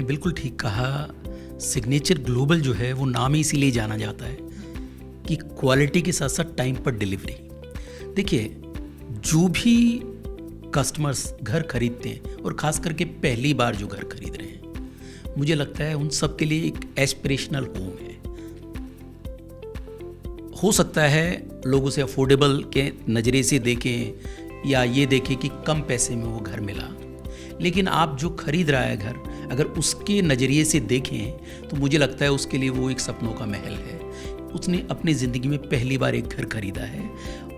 आपने बिल्कुल ठीक कहा। सिग्नेचर ग्लोबल जो है वो नाम ही इसीलिए जाना जाता है कि क्वालिटी के साथ साथ टाइम पर डिलीवरी। देखिए, जो भी कस्टमर्स घर खरीदते हैं और ख़ास करके पहली बार जो घर खरीद रहे हैं, मुझे लगता है उन सब के लिए एक एस्पिरेशनल होम है। हो सकता है लोग उसे अफोर्डेबल के नज़रिए से देखें या ये देखें कि कम पैसे में वो घर मिला, लेकिन आप जो खरीद रहा है घर, अगर उसके नज़रिए से देखें तो मुझे लगता है उसके लिए वो एक सपनों का महल है। उसने अपनी ज़िंदगी में पहली बार एक घर खरीदा है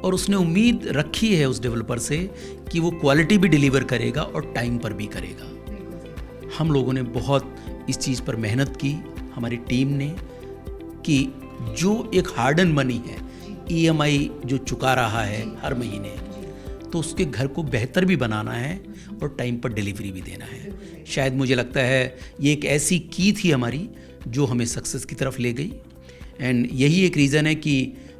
और उसने उम्मीद रखी है उस डेवलपर से कि वो क्वालिटी भी डिलीवर करेगा और टाइम पर भी करेगा। हम लोगों ने बहुत इस चीज़ पर मेहनत की, हमारी टीम ने, कि जो एक हार्ड एंड मनी है, EMI जो चुका रहा है हर महीने, तो उसके घर को बेहतर भी बनाना है और टाइम पर डिलीवरी भी देना है। शायद मुझे लगता है ये एक ऐसी की थी हमारी जो हमें सक्सेस की तरफ ले गई। एंड यही एक रीज़न है कि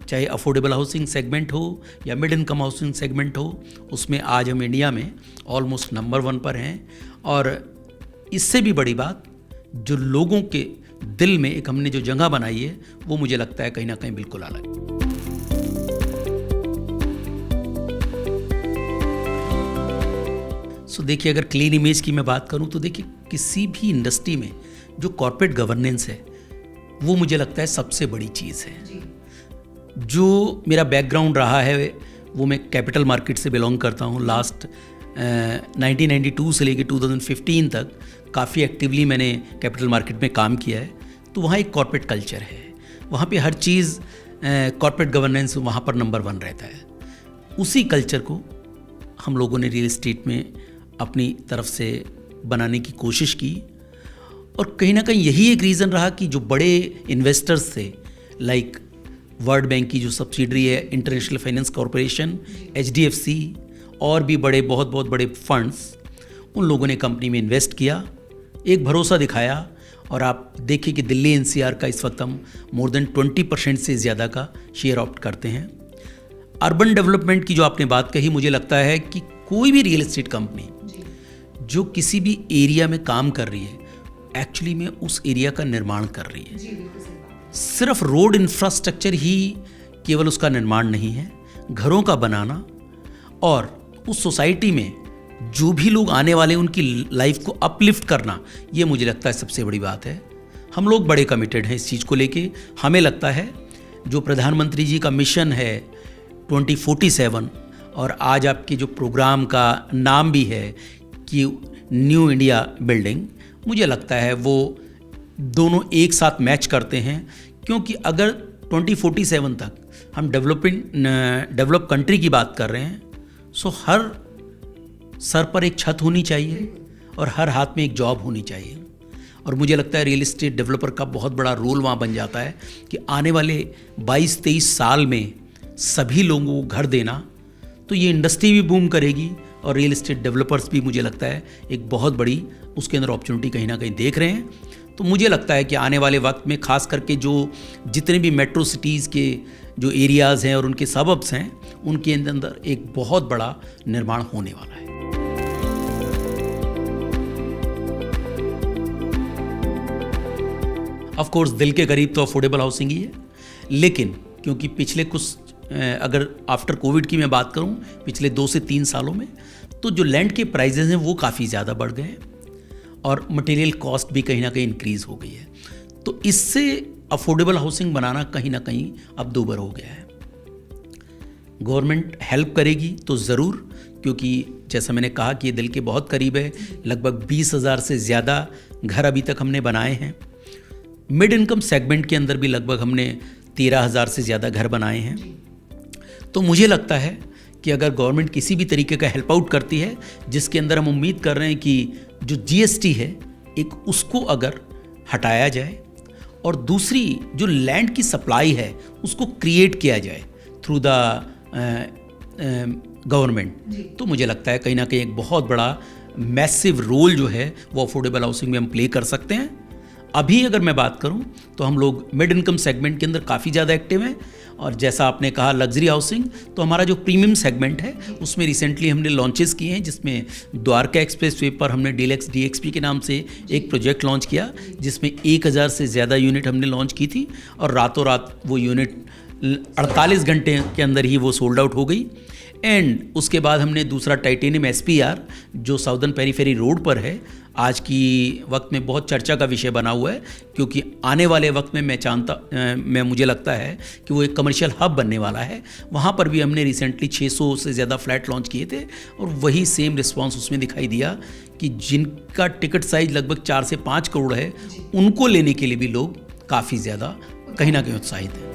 चाहे अफोर्डेबल हाउसिंग सेगमेंट हो या मिड इनकम हाउसिंग सेगमेंट हो, उसमें आज हम इंडिया में ऑलमोस्ट नंबर 1 पर हैं। और इससे भी बड़ी बात, जो लोगों के दिल में एक हमने जो जगह बनाई है, वो मुझे लगता है कहीं ना कहीं बिल्कुल अलग है। सो देखिए, अगर क्लीन इमेज की मैं बात करूं तो देखिए, किसी भी इंडस्ट्री में जो कॉर्पोरेट गवर्नेंस है वो मुझे लगता है सबसे बड़ी चीज़ है। जो मेरा बैकग्राउंड रहा है, वो मैं कैपिटल मार्केट से बिलोंग करता हूँ। लास्ट 1992 से लेकर 2015 तक काफ़ी एक्टिवली मैंने कैपिटल मार्केट में काम किया है। तो वहाँ एक कॉर्पोरेट कल्चर है, वहाँ पे हर चीज़ कॉर्पोरेट गवर्नेंस वहाँ पर नंबर 1 रहता है। उसी कल्चर को हम लोगों ने रियल एस्टेट में अपनी तरफ से बनाने की कोशिश की। और कहीं ना कहीं यही एक रीज़न रहा कि जो बड़े इन्वेस्टर्स थे, लाइक वर्ल्ड बैंक की जो सब्सिडरी है इंटरनेशनल फाइनेंस कॉरपोरेशन, HDFC, और भी बड़े बहुत बड़े फंड्स, उन लोगों ने कंपनी में इन्वेस्ट किया, एक भरोसा दिखाया। और आप देखिए कि दिल्ली NCR का इस वक्त हम मोर देन 20% से ज़्यादा का शेयर ऑप्ट करते हैं। अर्बन डेवलपमेंट की जो आपने बात कही, मुझे लगता है कि कोई भी रियल एस्टेट कंपनी जो किसी भी एरिया में काम कर रही है, एक्चुअली में उस एरिया का निर्माण कर रही है। सिर्फ रोड इंफ्रास्ट्रक्चर ही केवल उसका निर्माण नहीं है, घरों का बनाना और उस सोसाइटी में जो भी लोग आने वाले उनकी लाइफ को अपलिफ्ट करना, ये मुझे लगता है सबसे बड़ी बात है। हम लोग बड़े कमिटेड हैं इस चीज़ को लेके। हमें लगता है जो प्रधानमंत्री जी का मिशन है 2047, और आज आपके जो प्रोग्राम का नाम भी है कि न्यू इंडिया बिल्डिंग, मुझे लगता है वो दोनों एक साथ मैच करते हैं। क्योंकि अगर 2047 तक हम डेवलप कंट्री की बात कर रहे हैं, सो हर सर पर एक छत होनी चाहिए और हर हाथ में एक जॉब होनी चाहिए। और मुझे लगता है रियल एस्टेट डेवलपर का बहुत बड़ा रोल वहाँ बन जाता है कि आने वाले 22-23 साल में सभी लोगों को घर देना, तो ये इंडस्ट्री भी बूम करेगी और रियल एस्टेट डेवलपर्स भी मुझे लगता है एक बहुत बड़ी उसके अंदर अपॉर्चुनिटी कहीं ना कहीं देख रहे हैं। तो मुझे लगता है कि आने वाले वक्त में खास करके जो जितने भी मेट्रो सिटीज़ के जो एरियाज़ हैं और उनके सबअब्स हैं, उनके अंदर एक बहुत बड़ा निर्माण होने वाला है। ऑफ कोर्स दिल के करीब तो अफोर्डेबल हाउसिंग ही है, लेकिन क्योंकि पिछले कुछ, अगर आफ्टर कोविड की मैं बात करूं, पिछले 2 से 3 सालों में तो जो लैंड के प्राइजेज हैं वो काफ़ी ज़्यादा बढ़ गए हैं और मटेरियल कॉस्ट भी कहीं ना कहीं इंक्रीज़ हो गई है। तो इससे अफोर्डेबल हाउसिंग बनाना कहीं ना कहीं अब दूभर हो गया है। गवर्नमेंट हेल्प करेगी तो ज़रूर, क्योंकि जैसा मैंने कहा कि ये दिल के बहुत करीब है। लगभग 20,000 से ज़्यादा घर अभी तक हमने बनाए हैं। मिड इनकम सेगमेंट के अंदर भी लगभग हमने 13,000 से ज़्यादा घर बनाए हैं। तो मुझे लगता है कि अगर गवर्नमेंट किसी भी तरीके का हेल्प आउट करती है, जिसके अंदर हम उम्मीद कर रहे हैं कि जो GST है एक उसको अगर हटाया जाए और दूसरी जो लैंड की सप्लाई है उसको क्रिएट किया जाए थ्रू द गवर्नमेंट, तो मुझे लगता है कहीं ना कहीं एक बहुत बड़ा मैसिव रोल जो है वो अफोर्डेबल हाउसिंग में हम प्ले कर सकते हैं। अभी अगर मैं बात करूं तो हम लोग मिड इनकम सेगमेंट के अंदर काफ़ी ज़्यादा एक्टिव हैं, और जैसा आपने कहा लग्जरी हाउसिंग, तो हमारा जो प्रीमियम सेगमेंट है उसमें रिसेंटली हमने लॉन्चेस किए हैं, जिसमें द्वारका एक्सप्रेस वे पर हमने डीलक्स DXP के नाम से एक प्रोजेक्ट लॉन्च किया, जिसमें 1000 से ज़्यादा यूनिट हमने लॉन्च की थी, और रातों रात वो यूनिट 48 घंटे के अंदर ही वो सोल्ड आउट हो गई। एंड उसके बाद हमने दूसरा टाइटेनियम SPR जो साउदर्न पेरीफेरी रोड पर है, आज की वक्त में बहुत चर्चा का विषय बना हुआ है, क्योंकि आने वाले वक्त में मुझे लगता है कि वो एक कमर्शियल हब बनने वाला है। वहाँ पर भी हमने रिसेंटली 600 से ज़्यादा फ्लैट लॉन्च किए थे, और वही सेम रिस्पांस उसमें दिखाई दिया कि जिनका टिकट साइज लगभग 4 से 5 करोड़ है, उनको लेने के लिए भी लोग काफ़ी ज़्यादा कहीं ना कहीं उत्साहित हैं।